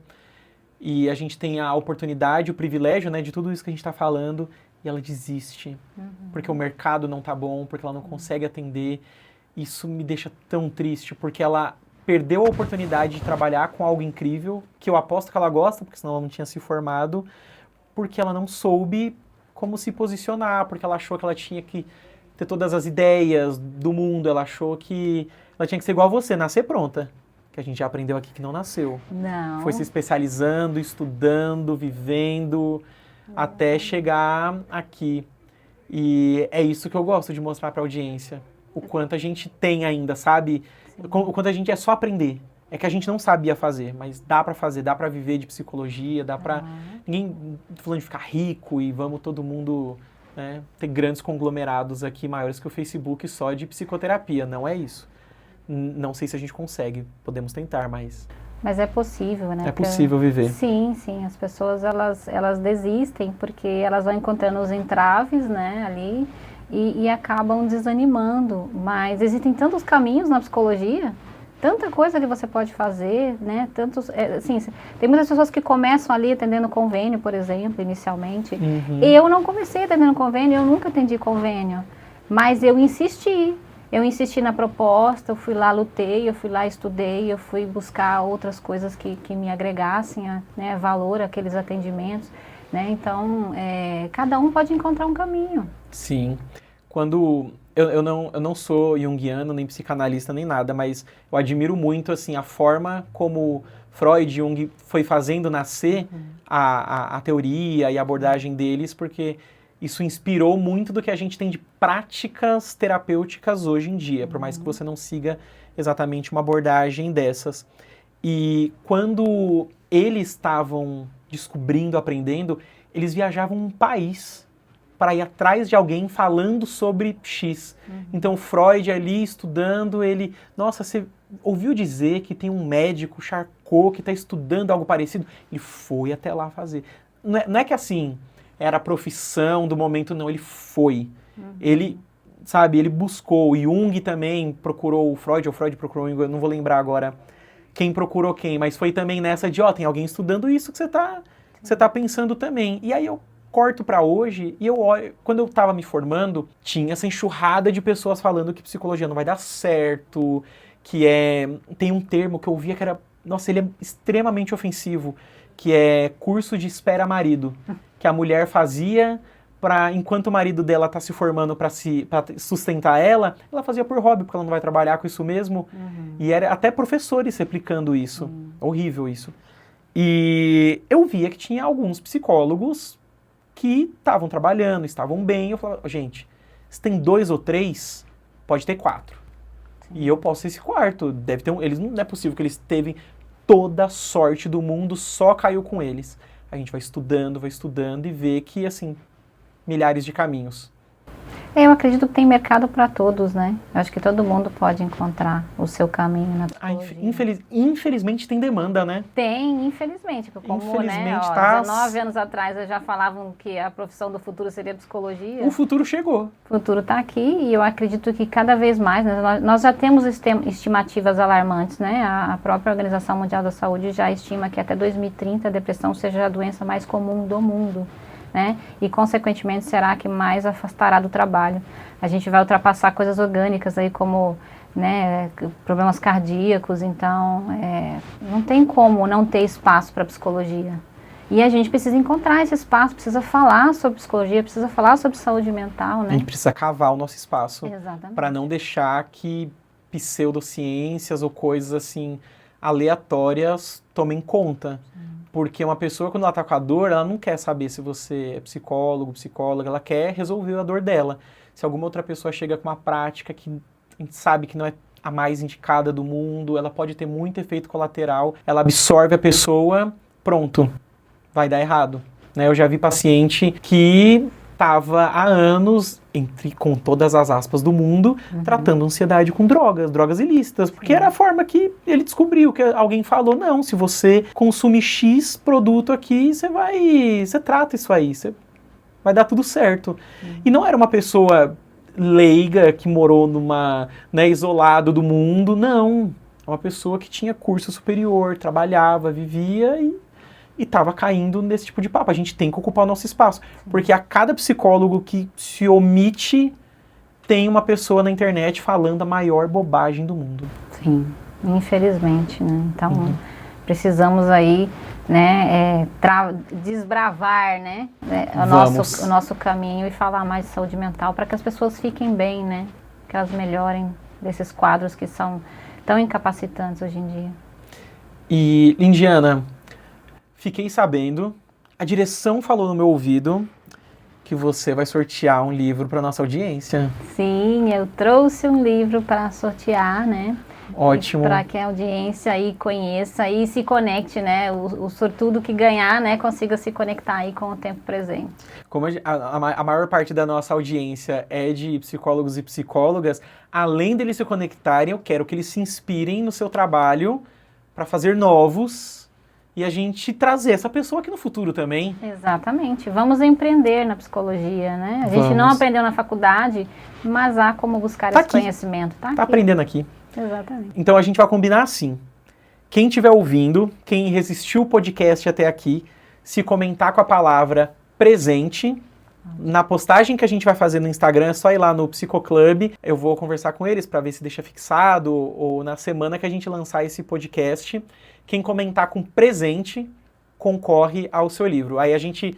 e a gente tem a oportunidade, o privilégio, né, de tudo isso que a gente está falando e ela desiste porque o mercado não tá bom, porque ela não consegue atender. Isso me deixa tão triste porque ela perdeu a oportunidade de trabalhar com algo incrível, que eu aposto que ela gosta, porque senão ela não tinha se formado, porque ela não soube como se posicionar, porque ela achou que ela tinha que ter todas as ideias do mundo, ela achou que ela tinha que ser igual a você, nascer pronta. Que a gente já aprendeu aqui que não nasceu. Não. Foi se especializando, estudando, vivendo, até chegar aqui. E é isso que eu gosto de mostrar para a audiência. O quanto a gente tem ainda, sabe? O quanto a gente é só aprender. É que a gente não sabia fazer, mas dá pra fazer, dá pra viver de psicologia, dá pra... Ninguém falando de ficar rico e vamos todo mundo, né, ter grandes conglomerados aqui maiores que o Facebook só de psicoterapia. Não é isso. Não sei se a gente consegue, podemos tentar, mas... Mas é possível, né? É possível viver. Sim, sim. As pessoas, elas desistem porque elas vão encontrando os entraves, né, ali e acabam desanimando. Mas existem tantos caminhos na psicologia, tanta coisa que você pode fazer, né? Assim, tem muitas pessoas que começam ali atendendo convênio, por exemplo, inicialmente. Eu não comecei atendendo convênio, eu nunca atendi convênio. Mas eu insisti. Eu insisti na proposta, eu fui lá, lutei, eu fui lá, estudei, eu fui buscar outras coisas que me agregassem, né, valor àqueles atendimentos, né? Então, cada um pode encontrar um caminho. Sim. Quando... Eu não sou junguiano, nem psicanalista, nem nada, mas eu admiro muito, assim, a forma como Freud e Jung foi fazendo nascer a teoria e a abordagem deles, porque isso inspirou muito do que a gente tem de práticas terapêuticas hoje em dia, por mais que você não siga exatamente uma abordagem dessas. E quando eles estavam descobrindo, aprendendo, eles viajavam um país para ir atrás de alguém falando sobre X. Então, Freud ali estudando, ele... Nossa, você ouviu dizer que tem um médico, Charcot, que está estudando algo parecido? Ele foi até lá fazer. Não é que assim, era a profissão do momento, não. Ele foi. Ele, sabe, ele buscou. Jung também procurou o Freud, ou Freud procurou o Jung, eu não vou lembrar agora quem procurou quem, mas foi também nessa de, tem alguém estudando isso que você tá pensando também. E aí eu corto para hoje e eu olho, quando eu estava me formando, tinha essa enxurrada de pessoas falando que psicologia não vai dar certo, que tem um termo que eu ouvia que era, nossa, ele é extremamente ofensivo, que é curso de espera marido, que a mulher fazia enquanto o marido dela tá se formando para sustentar ela fazia por hobby, porque ela não vai trabalhar com isso mesmo. E era até professores replicando isso. Horrível isso. E eu via que tinha alguns psicólogos que estavam trabalhando, estavam bem. Eu falava, gente, se tem 2 ou 3, pode ter 4. E eu posso ser esse quarto. Deve ter não é possível que eles teve toda a sorte do mundo, só caiu com eles. A gente vai estudando e vê que, assim, milhares de caminhos. Eu acredito que tem mercado para todos, né? Eu acho que todo mundo pode encontrar o seu caminho na psicologia. Infelizmente tem demanda, né? Tem, infelizmente. Como, infelizmente, 19 anos atrás já falavam que a profissão do futuro seria psicologia. O futuro chegou. O futuro está aqui e eu acredito que cada vez mais, né, nós já temos estimativas alarmantes, né? A própria Organização Mundial da Saúde já estima que até 2030 a depressão seja a doença mais comum do mundo. Né? E, consequentemente, será que mais afastará do trabalho. A gente vai ultrapassar coisas orgânicas aí como, né, problemas cardíacos, então não tem como não ter espaço para psicologia. E a gente precisa encontrar esse espaço, precisa falar sobre psicologia, precisa falar sobre saúde mental, né? A gente precisa cavar o nosso espaço para não deixar que pseudociências ou coisas assim aleatórias tomem conta. Porque uma pessoa, quando ela tá com a dor, ela não quer saber se você é psicólogo, psicóloga, ela quer resolver a dor dela. Se alguma outra pessoa chega com uma prática que a gente sabe que não é a mais indicada do mundo, ela pode ter muito efeito colateral, ela absorve a pessoa, pronto, vai dar errado. Né? Eu já vi paciente que estava há anos, com todas as aspas do mundo, tratando ansiedade com drogas ilícitas, porque era a forma que ele descobriu, que alguém falou, não, se você consumir X produto aqui, você trata isso aí, vai dar tudo certo. E não era uma pessoa leiga que morou isolado do mundo, não. É uma pessoa que tinha curso superior, trabalhava, vivia e estava caindo nesse tipo de papo. A gente tem que ocupar o nosso espaço. Porque a cada psicólogo que se omite, tem uma pessoa na internet falando a maior bobagem do mundo. Sim, infelizmente, né? Então, precisamos aí, né, desbravar, né, o nosso caminho e falar mais de saúde mental para que as pessoas fiquem bem, né? Que elas melhorem desses quadros que são tão incapacitantes hoje em dia. E, Lindiana, fiquei sabendo, a direção falou no meu ouvido que você vai sortear um livro para nossa audiência. Sim, eu trouxe um livro para sortear, né? Ótimo. Para que a audiência aí conheça e se conecte, né? O sortudo que ganhar, né? Consiga se conectar aí com o tempo presente. Como a maior parte da nossa audiência é de psicólogos e psicólogas, além deles se conectarem, eu quero que eles se inspirem no seu trabalho para fazer novos e a gente trazer essa pessoa aqui no futuro também. Exatamente. Vamos empreender na psicologia, né? A gente não aprendeu na faculdade, mas há como buscar esse conhecimento. Tá aprendendo aqui. Exatamente. Então a gente vai combinar assim. Quem estiver ouvindo, quem resistiu o podcast até aqui, se comentar com a palavra presente, na postagem que a gente vai fazer no Instagram, é só ir lá no Psicoclub, eu vou conversar com eles para ver se deixa fixado, ou na semana que a gente lançar esse podcast, quem comentar com presente, concorre ao seu livro. Aí a gente,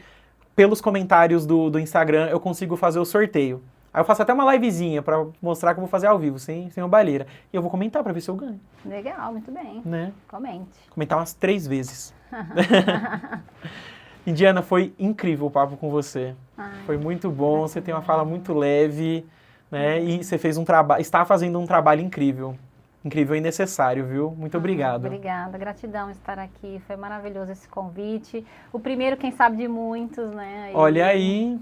pelos comentários do Instagram, eu consigo fazer o sorteio. Aí eu faço até uma livezinha para mostrar que eu vou fazer ao vivo, sem uma baleira. E eu vou comentar para ver se eu ganho. Legal, muito bem. Né? Comente. Comentar umas 3 vezes. Indiana, foi incrível o papo com você. Foi muito bom, você tem uma fala muito leve, né? E você está fazendo um trabalho incrível. Incrível e necessário, viu? Muito obrigado. Obrigada, gratidão estar aqui. Foi maravilhoso esse convite. O primeiro, quem sabe, de muitos, né? Olha aí.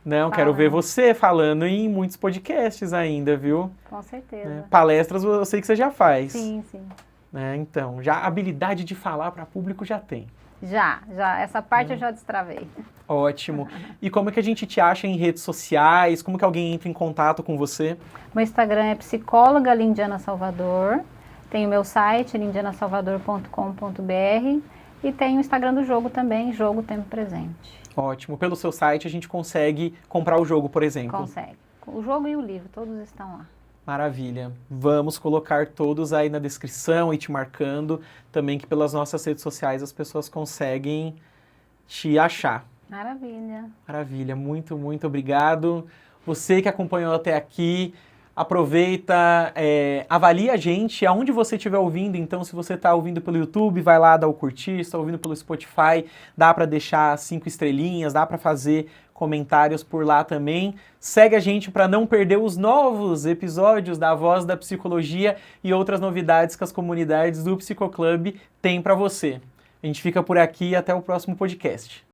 Não, quero ver você falando em muitos podcasts ainda, viu? Com certeza. Né? Palestras eu sei que você já faz. Sim, sim. Né? Então, já a habilidade de falar para público já tem. Já. Essa parte eu já destravei. Ótimo. E como é que a gente te acha em redes sociais? Como que alguém entra em contato com você? Meu Instagram é psicóloga Lindiana Salvador. Tem o meu site, lindianasalvador.com.br. E tem o Instagram do jogo também, Jogo Tempo Presente. Ótimo. Pelo seu site a gente consegue comprar o jogo, por exemplo? Consegue. O jogo e o livro, todos estão lá. Maravilha. Vamos colocar todos aí na descrição e te marcando também, que pelas nossas redes sociais as pessoas conseguem te achar. Maravilha. Maravilha. Muito, muito obrigado. Você que acompanhou até aqui, aproveita, avalia a gente aonde você estiver ouvindo. Então, se você está ouvindo pelo YouTube, vai lá dar o curtir. Se está ouvindo pelo Spotify, dá para deixar 5 estrelinhas, dá para fazer comentários por lá também. Segue a gente para não perder os novos episódios da Voz da Psicologia e outras novidades que as comunidades do Psicoclub têm para você. A gente fica por aqui e até o próximo podcast.